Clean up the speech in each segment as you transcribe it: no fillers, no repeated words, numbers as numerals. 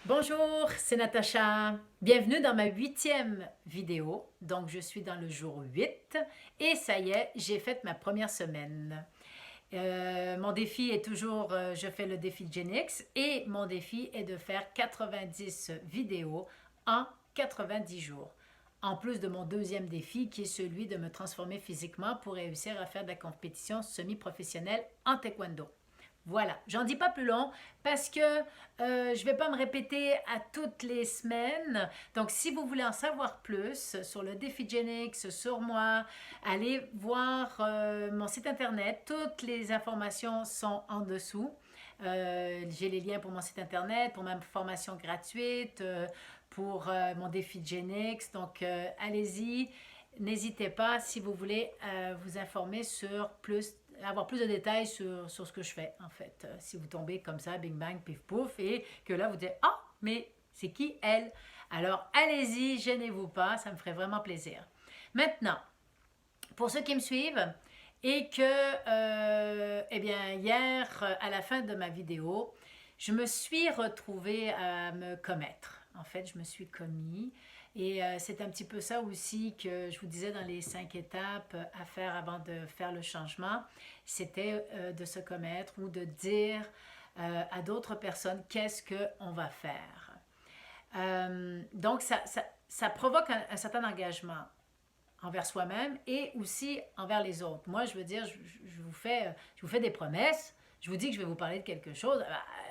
Bonjour, c'est Natacha. Bienvenue dans ma 8e vidéo. Donc, je suis dans le jour 8 et ça y est, j'ai fait ma première semaine. Mon défi est toujours, je fais le défi Genix et mon défi est de faire 90 vidéos en 90 jours. En plus de mon deuxième défi qui est celui de me transformer physiquement pour réussir à faire de la compétition semi-professionnelle en taekwondo. Voilà, j'en dis pas plus long parce que je vais pas me répéter à toutes les semaines. Donc, si vous voulez en savoir plus sur le défi Genix, sur moi, allez voir mon site internet. Toutes les informations sont en dessous. J'ai les liens pour mon site internet, pour ma formation gratuite, pour mon défi Genix. Donc, allez-y. N'hésitez pas si vous voulez vous informer sur avoir plus de détails sur ce que je fais, en fait. Si vous tombez comme ça, bing bang, pif pouf, et que là, vous dites « Ah, mais c'est qui elle ?» Alors, allez-y, gênez-vous pas, ça me ferait vraiment plaisir. Maintenant, pour ceux qui me suivent, et que, eh bien, hier, à la fin de ma vidéo, je me suis retrouvée à me commettre. En fait, je me suis commis. Et c'est un petit peu ça aussi que je vous disais dans les 5 étapes à faire avant de faire le changement. C'était de se commettre ou de dire à d'autres personnes qu'est-ce qu'on va faire. Donc, ça provoque un certain engagement envers soi-même et aussi envers les autres. Moi, je veux dire, je vous fais des promesses, je vous dis que je vais vous parler de quelque chose,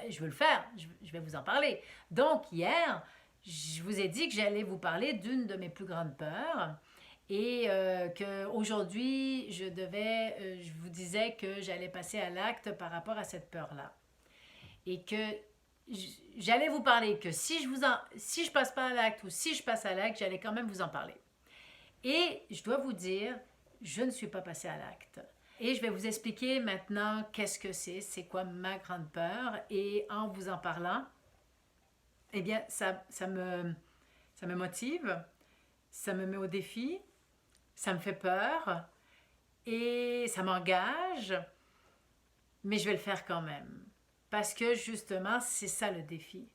je veux le faire, je vais vous en parler. Donc, hier, je vous ai dit que j'allais vous parler d'une de mes plus grandes peurs et qu'aujourd'hui, je vous disais que j'allais passer à l'acte par rapport à cette peur-là. Et que j'allais vous parler que si je passe pas à l'acte ou si je passe à l'acte, j'allais quand même vous en parler. Et je dois vous dire, je ne suis pas passée à l'acte. Et je vais vous expliquer maintenant qu'est-ce que c'est quoi ma grande peur. Et en vous en parlant, eh bien, ça me motive, ça me met au défi, ça me fait peur et ça m'engage, mais je vais le faire quand même. Parce que justement, c'est ça le défi.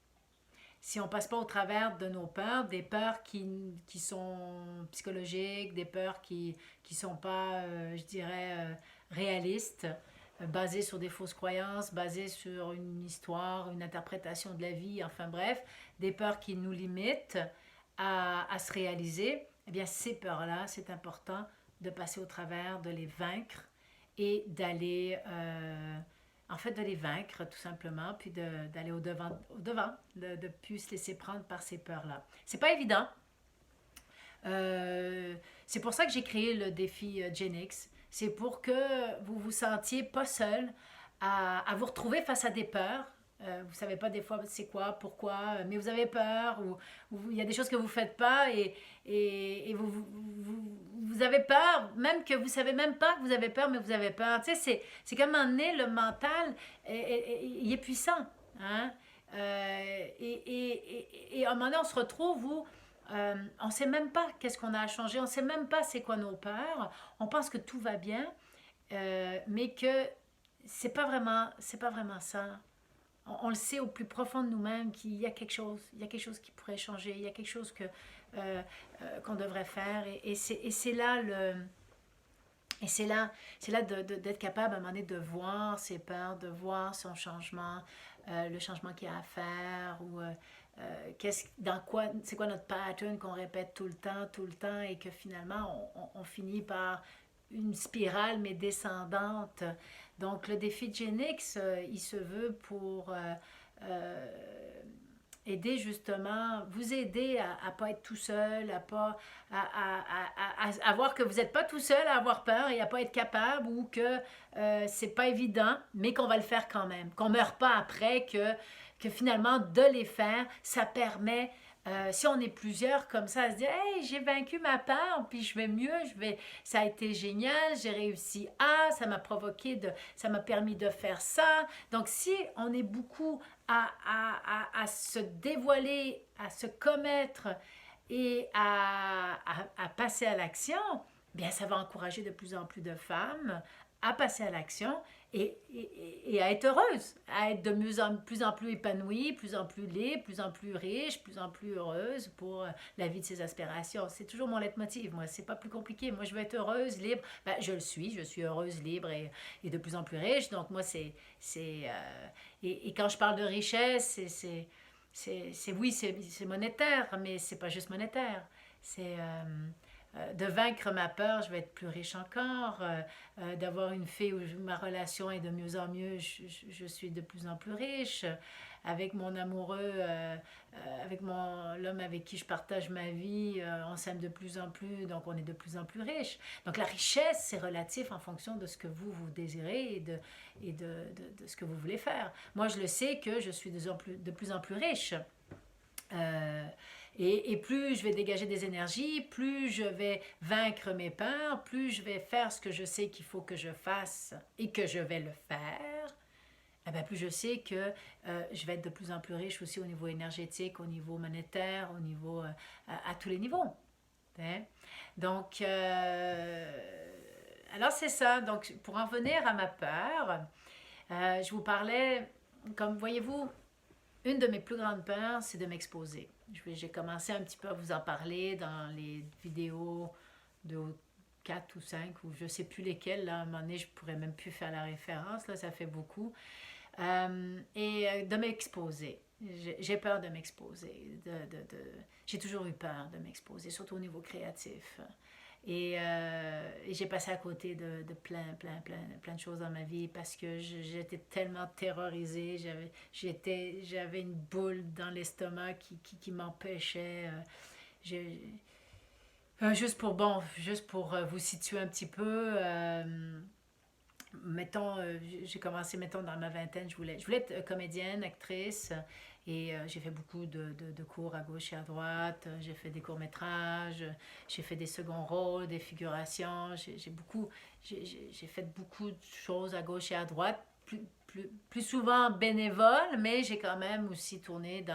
Si on ne passe pas au travers de nos peurs, des peurs qui sont psychologiques, des peurs qui ne sont pas, je dirais, réalistes, basées sur des fausses croyances, basées sur une histoire, une interprétation de la vie, enfin bref, des peurs qui nous limitent à se réaliser, eh bien ces peurs-là, c'est important de passer au travers, de les vaincre et d'aller en fait, de les vaincre tout simplement, puis d'aller au devant de ne plus se laisser prendre par ces peurs-là. C'est pas évident. C'est pour ça que j'ai créé le défi Genix. C'est pour que vous vous sentiez pas seul à vous retrouver face à des peurs. Vous savez pas des fois c'est quoi, pourquoi, mais vous avez peur ou il y a des choses que vous faites pas et vous avez peur, même que vous savez même pas que vous avez peur, mais vous avez peur. Tu sais, c'est comme un nez, le mental, il est puissant. Hein? Et à un moment donné, on se retrouve où on ne sait même pas qu'est-ce qu'on a à changer, on ne sait même pas c'est quoi nos peurs, on pense que tout va bien, mais que c'est pas vraiment ça. On le sait au plus profond de nous-mêmes qu'il y a quelque chose, il y a quelque chose qui pourrait changer, il y a quelque chose qu'on devrait faire, et c'est là d'être capable à un moment donné de voir ses peurs, de voir son changement, le changement qu'il y a à faire, ou c'est quoi notre pattern qu'on répète tout le temps, et que finalement on finit par une spirale mais descendante. Donc le défi de Genix, il se veut pour aider justement, vous aider à pas être tout seul, à voir que vous n'êtes pas tout seul à avoir peur et à pas être capable, ou que c'est pas évident, mais qu'on va le faire quand même, qu'on meurt pas après, que finalement de les faire, ça permet si on est plusieurs comme ça, à se dire hey, j'ai vaincu ma peur, puis je vais mieux, ça a été génial, j'ai réussi ça m'a permis de faire ça. Donc si on est beaucoup à se dévoiler, à se commettre et à passer à l'action, bien ça va encourager de plus en plus de femmes à passer à l'action et à être heureuse, à être de plus en plus épanouie, plus en plus libre, plus en plus riche, plus en plus heureuse pour la vie de ses aspirations. C'est toujours mon leitmotiv, moi, c'est pas plus compliqué. Moi, je veux être heureuse, libre. Ben, je suis heureuse, libre et de plus en plus riche. Donc, moi, et quand je parle de richesse, oui, c'est monétaire, mais c'est pas juste monétaire. C'est de vaincre ma peur, je vais être plus riche encore. D'avoir une fille où ma relation est de mieux en mieux, je suis de plus en plus riche. Avec mon amoureux, avec l'homme avec qui je partage ma vie, on s'aime de plus en plus, donc on est de plus en plus riche. Donc la richesse, c'est relatif en fonction de ce que vous désirez et de ce que vous voulez faire. Moi, je le sais que je suis de plus en plus riche. Euh, et plus je vais dégager des énergies, plus je vais vaincre mes peurs, plus je vais faire ce que je sais qu'il faut que je fasse et que je vais le faire, eh bien, plus je sais que je vais être de plus en plus riche aussi au niveau énergétique, au niveau monétaire, au niveau à tous les niveaux. Hein? Donc, alors c'est ça. Donc, pour en venir à ma peur, je vous parlais, comme voyez-vous, une de mes plus grandes peurs, c'est de m'exposer. J'ai commencé un petit peu à vous en parler dans les vidéos de 4 ou 5, ou je ne sais plus lesquelles. Là, à un moment donné, je ne pourrais même plus faire la référence. Là, ça fait beaucoup. Et de m'exposer. J'ai peur de m'exposer. J'ai toujours eu peur de m'exposer, surtout au niveau créatif. Et j'ai passé à côté de plein de choses dans ma vie parce que j'étais tellement terrorisée. J'avais une boule dans l'estomac qui m'empêchait. Juste pour vous situer un petit peu, mettons, j'ai commencé, mettons, dans ma vingtaine, je voulais être comédienne, actrice, et j'ai fait beaucoup de cours à gauche et à droite, j'ai fait des courts-métrages, j'ai fait des seconds rôles, des figurations, j'ai fait beaucoup de choses à gauche et à droite, plus souvent bénévole, mais j'ai quand même aussi tourné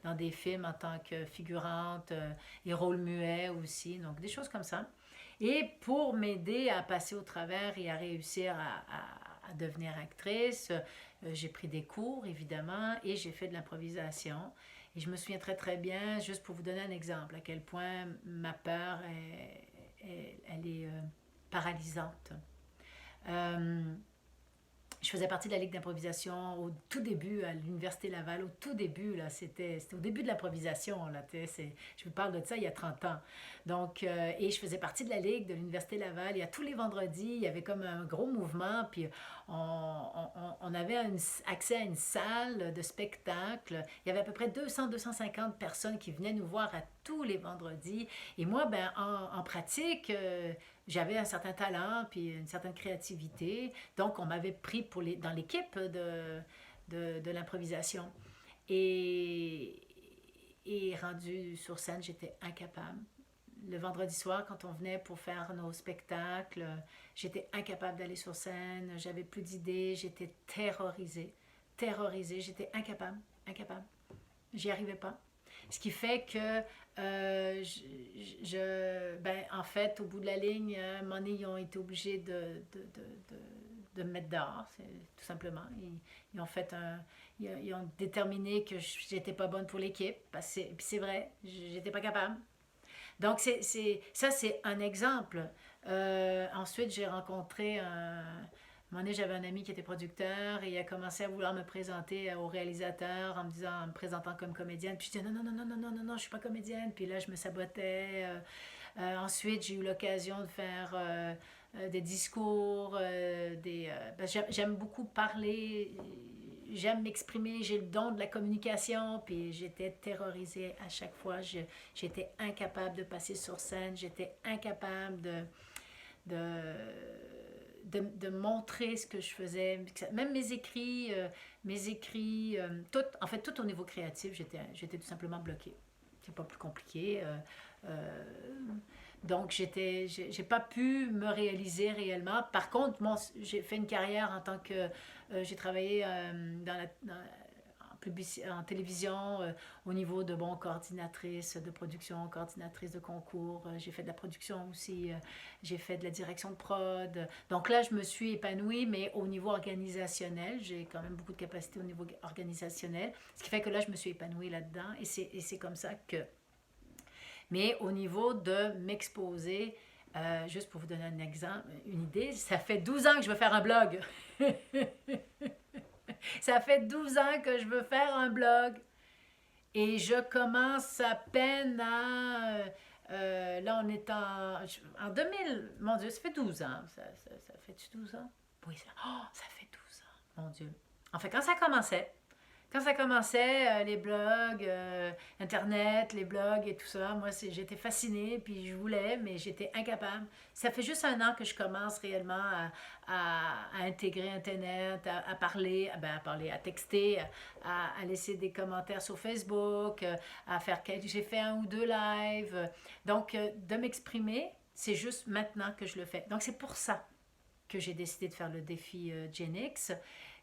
dans des films en tant que figurante et rôle muet aussi, donc des choses comme ça. Et pour m'aider à passer au travers et à réussir à devenir actrice, j'ai pris des cours, évidemment, et j'ai fait de l'improvisation. Et je me souviens très très bien, juste pour vous donner un exemple, à quel point ma peur elle est paralysante. Euh, je faisais partie de la Ligue d'improvisation au tout début, à l'Université Laval, au tout début, là, c'était au début de l'improvisation, là, je vous parle de ça il y a 30 ans. Donc, et je faisais partie de la Ligue de l'Université Laval, et à tous les vendredis, il y avait comme un gros mouvement, puis on avait accès à une salle de spectacle. Il y avait à peu près 200-250 personnes qui venaient nous voir à tous les vendredis, et moi, ben, en pratique, j'avais un certain talent puis une certaine créativité. Donc, on m'avait pris dans l'équipe de l'improvisation. Et, et rendu sur scène, j'étais incapable. Le vendredi soir, quand on venait pour faire nos spectacles, j'étais incapable d'aller sur scène, j'avais plus d'idées, j'étais terrorisée. Terrorisée, j'étais incapable. J'y arrivais pas. Ce qui fait que, ben, en fait, au bout de la ligne, à un moment donné, ils ont été obligés de me mettre dehors, tout simplement. Ils ont fait ils ont déterminé que j'étais pas bonne pour l'équipe, puis c'est vrai, j'étais pas capable. Donc, ça, c'est un exemple. Ensuite, j'ai rencontré un moment donné, j'avais un ami qui était producteur et il a commencé à vouloir me présenter au réalisateur en me présentant comme comédienne. Puis je disais non, non, non, non, non, non, non, je suis pas comédienne. Puis là, je me sabotais. Ensuite, j'ai eu l'occasion de faire des discours. Ben, j'aime beaucoup parler. J'aime m'exprimer. J'ai le don de la communication. Puis j'étais terrorisée à chaque fois. J'étais incapable de passer sur scène. J'étais incapable de, de montrer ce que je faisais, même tout, en fait, tout au niveau créatif, j'étais tout simplement bloquée. C'est pas plus compliqué. Euh, donc, j'ai pas pu me réaliser réellement. Par contre, j'ai fait une carrière en tant que. J'ai travaillé en télévision, au niveau de, bon, coordinatrice de production, coordinatrice de concours. J'ai fait de la production aussi, j'ai fait de la direction de prod. Donc là, je me suis épanouie, mais au niveau organisationnel, j'ai quand même beaucoup de capacité au niveau organisationnel, ce qui fait que là, je me suis épanouie là-dedans, et c'est comme ça que... Mais au niveau de m'exposer, juste pour vous donner un exemple, une idée, ça fait 12 ans que je veux faire un blog. Ça fait 12 ans que je veux faire un blog. Et je commence à peine à... là, on est en 2000. Mon Dieu, ça fait 12 ans. Ça fait-tu 12 ans? Oui, ça fait 12 ans. Mon Dieu. En fait, quand ça commençait, les blogs, Internet, les blogs et tout ça, moi, j'étais fascinée, puis je voulais, mais j'étais incapable. Ça fait juste un an que je commence réellement à intégrer Internet, à parler, à texter, à laisser des commentaires sur Facebook, j'ai fait un ou deux lives. Donc, de m'exprimer, c'est juste maintenant que je le fais. Donc, c'est pour ça que j'ai décidé de faire le défi Gen X,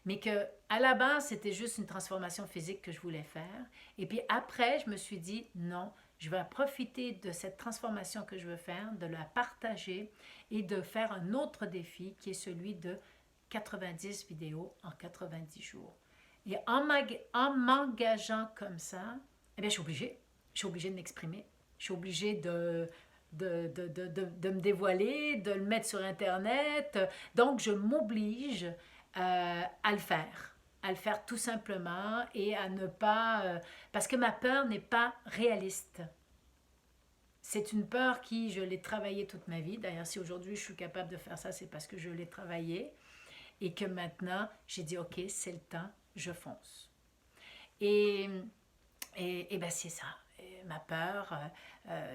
mais que à la base, c'était juste une transformation physique que je voulais faire. Et puis après, je me suis dit, non, je vais profiter de cette transformation que je veux faire, de la partager et de faire un autre défi qui est celui de 90 vidéos en 90 jours. Et en m'engageant comme ça, eh bien, je suis obligée. Je suis obligée de m'exprimer. Je suis obligée de me dévoiler, de le mettre sur Internet. Donc, je m'oblige à le faire tout simplement, et à ne pas... parce que ma peur n'est pas réaliste. C'est une peur qui, je l'ai travaillée toute ma vie. D'ailleurs, si aujourd'hui je suis capable de faire ça, c'est parce que je l'ai travaillée, et que maintenant, j'ai dit, ok, c'est le temps, je fonce. Et ben c'est ça. Ma peur,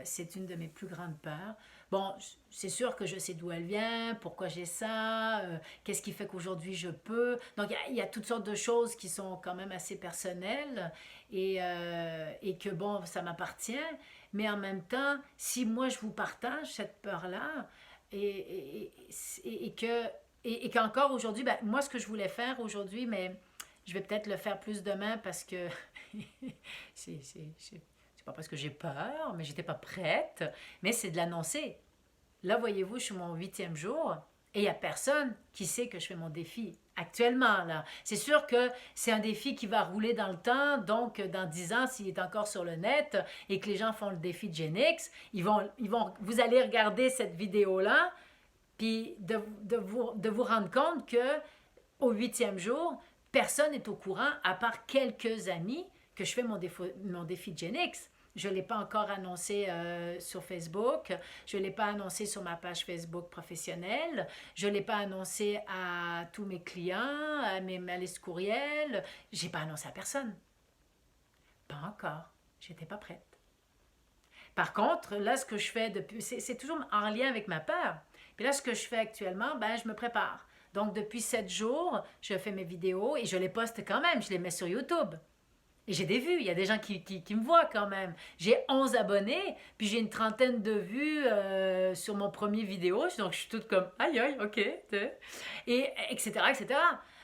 c'est une de mes plus grandes peurs. Bon, c'est sûr que je sais d'où elle vient, pourquoi j'ai ça, qu'est-ce qui fait qu'aujourd'hui je peux. Donc, il y a toutes sortes de choses qui sont quand même assez personnelles, et que, bon, ça m'appartient. Mais en même temps, si moi, je vous partage cette peur-là, et qu'encore aujourd'hui, ben, moi, ce que je voulais faire aujourd'hui, mais je vais peut-être le faire plus demain parce que c'est pas parce que j'ai peur, mais j'étais pas prête, mais c'est de l'annoncer. Là, voyez-vous, je suis mon 8e jour, et il n'y a personne qui sait que je fais mon défi actuellement. Là. C'est sûr que c'est un défi qui va rouler dans le temps, donc dans 10 ans, s'il est encore sur le net et que les gens font le défi de Gen X, vous allez regarder cette vidéo-là, puis de vous rendre compte que au 8e jour, personne n'est au courant, à part quelques amis, que je fais mon défi de Gen X. Je ne l'ai pas encore annoncé sur Facebook, je ne l'ai pas annoncé sur ma page Facebook professionnelle, je ne l'ai pas annoncé à tous mes clients, à ma liste courriel, je n'ai pas annoncé à personne. Pas encore, j'étais pas prête. Par contre, là, ce que je fais depuis, c'est toujours en lien avec ma peur. Puis là, ce que je fais actuellement, ben, je me prépare. Donc, depuis 7 jours, je fais mes vidéos et je les poste quand même, je les mets sur YouTube. Et j'ai des vues, il y a des gens qui me voient quand même. J'ai 11 abonnés, puis j'ai une trentaine de vues sur mon premier vidéo, donc je suis toute comme aïe aïe, ok, et etc. etc.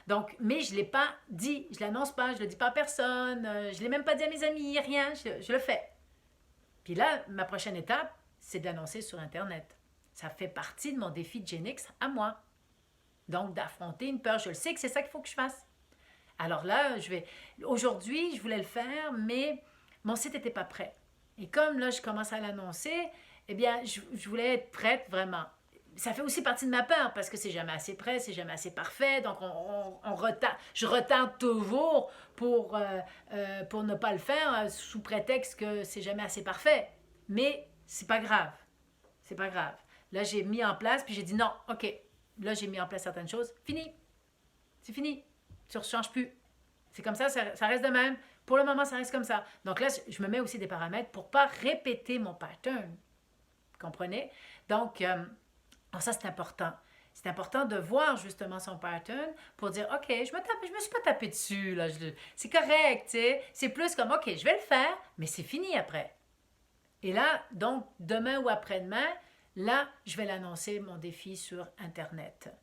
Donc, mais je ne l'ai pas dit, je ne l'annonce pas, je ne le dis pas à personne, je ne l'ai même pas dit à mes amis, rien, je le fais. Puis là, ma prochaine étape, c'est de l'annoncer sur Internet. Ça fait partie de mon défi de Gen X à moi. Donc, d'affronter une peur, je le sais que c'est ça qu'il faut que je fasse. Alors là, aujourd'hui, je voulais le faire, mais mon site n'était pas prêt. Et comme là, je commence à l'annoncer, eh bien, je voulais être prête vraiment. Ça fait aussi partie de ma peur, parce que c'est jamais assez prêt, c'est jamais assez parfait, donc je retarde toujours pour ne pas le faire, sous prétexte que c'est jamais assez parfait. Mais c'est pas grave, c'est pas grave. Là, j'ai mis en place, puis j'ai dit non, ok, là, j'ai mis en place certaines choses, fini, c'est fini. Tu ne changes plus. C'est comme ça reste de même. Pour le moment, ça reste comme ça. Donc là, je me mets aussi des paramètres pour ne pas répéter mon pattern. Vous comprenez? Donc, ça, c'est important. C'est important de voir justement son pattern pour dire, OK, je me suis pas tapé dessus. Là, c'est correct, tu sais. C'est plus comme, OK, je vais le faire, mais c'est fini après. Et là, donc, demain ou après-demain, là, je vais l'annoncer, mon défi sur Internet.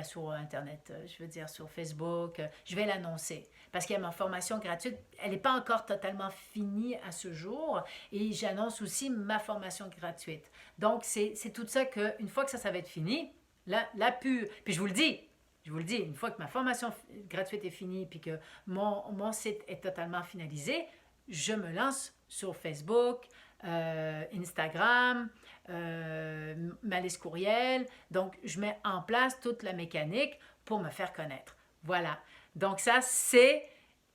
sur Internet, je veux dire sur Facebook, je vais l'annoncer. Parce qu'il y a ma formation gratuite, elle n'est pas encore totalement finie à ce jour, et j'annonce aussi ma formation gratuite. Donc, c'est tout ça qu'une fois que ça va être fini, puis je vous le dis, une fois que ma formation gratuite est finie, puis que mon site est totalement finalisé, je me lance sur Facebook, Instagram, ma liste courriel. Donc, je mets en place toute la mécanique pour me faire connaître. Voilà. Donc, ça, c'est...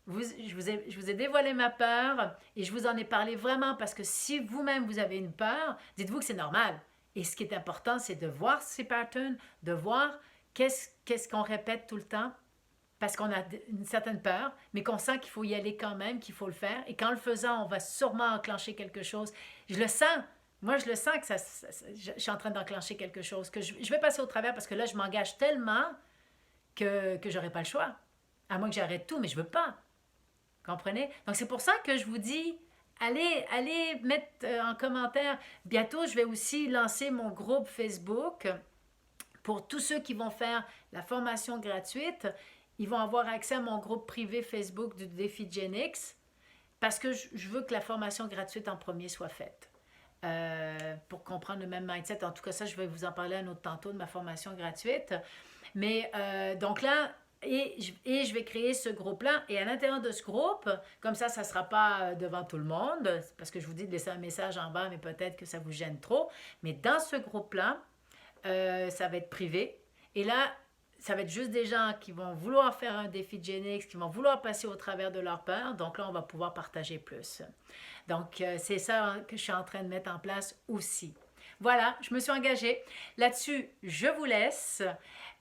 je vous ai dévoilé ma peur et je vous en ai parlé vraiment parce que si vous-même vous avez une peur, dites-vous que c'est normal. Et ce qui est important, c'est de voir ces patterns, de voir qu'est-ce qu'on répète tout le temps parce qu'on a une certaine peur, mais qu'on sent qu'il faut y aller quand même, qu'il faut le faire. Et qu'en le faisant, on va sûrement enclencher quelque chose. Je le sens. Moi, je le sens que je suis en train d'enclencher quelque chose, que je vais passer au travers parce que là, je m'engage tellement que je n'aurai pas le choix. À moins que j'arrête tout, mais je ne veux pas. Comprenez? Donc, c'est pour ça que je vous dis, allez mettre en commentaire. Bientôt, je vais aussi lancer mon groupe Facebook pour tous ceux qui vont faire la formation gratuite. Ils vont avoir accès à mon groupe privé Facebook du défi Gen X parce que je veux que la formation gratuite en premier soit faite. Pour comprendre le même mindset. En tout cas, ça, je vais vous en parler un autre tantôt de ma formation gratuite. Mais donc là, je vais créer ce groupe-là. Et à l'intérieur de ce groupe, comme ça ne sera pas devant tout le monde, parce que je vous dis de laisser un message en bas, mais peut-être que ça vous gêne trop. Mais dans ce groupe-là, ça va être privé. Et là, ça va être juste des gens qui vont vouloir faire un défi de Gen X, qui vont vouloir passer au travers de leur peur. Donc là, on va pouvoir partager plus. Donc, c'est ça que je suis en train de mettre en place aussi. Voilà, je me suis engagée. Là-dessus, je vous laisse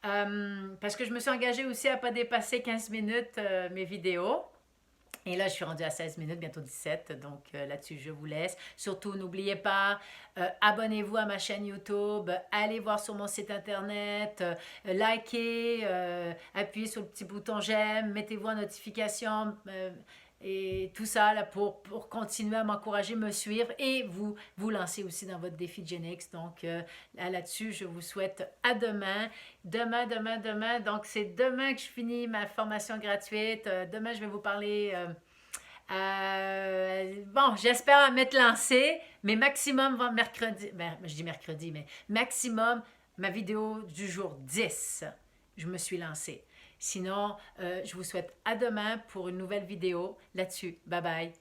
parce que je me suis engagée aussi à ne pas dépasser 15 minutes mes vidéos. Et là, je suis rendue à 16 minutes, bientôt 17. Donc là-dessus, je vous laisse. Surtout, n'oubliez pas, abonnez-vous à ma chaîne YouTube, allez voir sur mon site internet, likez, appuyez sur le petit bouton j'aime, mettez-vous en notification. Et tout ça là, pour continuer à m'encourager, me suivre et vous lancer aussi dans votre défi Gen X. Donc là-dessus, je vous souhaite à demain. Demain. Donc c'est demain que je finis ma formation gratuite. Demain, je vais vous parler... bon, j'espère m'être lancée, mais maximum mercredi, je dis mercredi, mais maximum ma vidéo du jour 10, je me suis lancée. Sinon, je vous souhaite à demain pour une nouvelle vidéo là-dessus. Bye bye.